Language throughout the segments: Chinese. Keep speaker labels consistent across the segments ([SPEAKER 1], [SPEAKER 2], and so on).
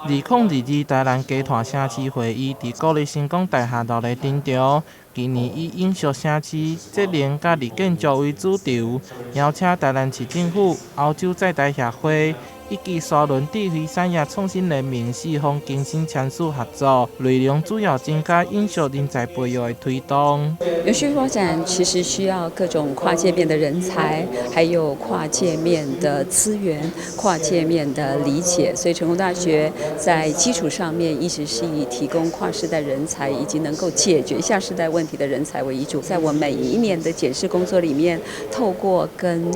[SPEAKER 1] 2022台南家团城市会议伫国立成功大厦6个场场，今年以永续城市、节能甲绿建筑为主轴，邀请台南市政府、欧洲在台协会以及沙仑智慧产业创新联盟4方精神签署合作，内容主要增加永续人才培育的推动。
[SPEAKER 2] 永续发展其实需要各种跨界面的人才，还有跨界面的资源、跨界面的理解。所以成功大学在基础上面一直是以提供跨世代人才以及能够解决下世代问题的人才为主。在我每一年的检视工作里面，透过跟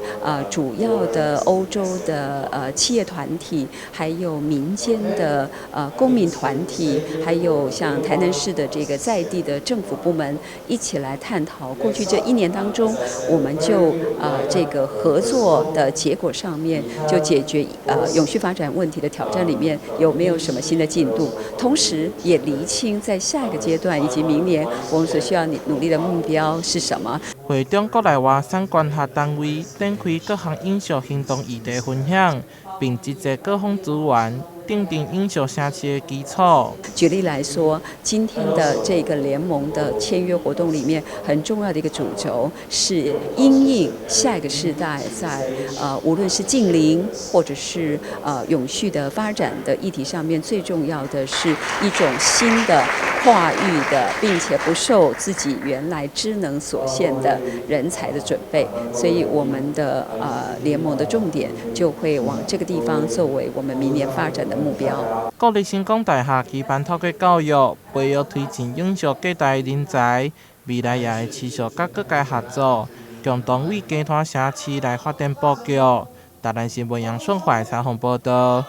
[SPEAKER 2] 主要的欧洲的企业团体，还有民间的公民团体，还有像台南市的这个在地的政府部门一起来探讨过去这1年当中，我们就这个合作的结果上面，就解决永续发展问题的挑战里面有没有什么新的进度，同时也厘清在下一个阶段以及明年我们所需要努力的目标是什么。
[SPEAKER 1] 会中国内外产官学单位展开各项永续行动议题分享，并集结各方资源，奠定永续城市的基础。
[SPEAKER 2] 举例来说，今天的这个联盟的签约活动里面，很重要的一个主轴是因应下一个世代在无论是近邻或者是永续的发展的议题上面，最重要的是一种新的跨域的，并且不受自己原来知能所限的人才的准备。所以我们的联盟的重点就会往这个地方作为我们明年发展的目标。
[SPEAKER 1] 国立成功大厦期盼透过教育，培育推进永续隔代的人才，未来也会持续甲各界合作，共同为家团城市来发展布局。台南新闻杨顺怀采访报道。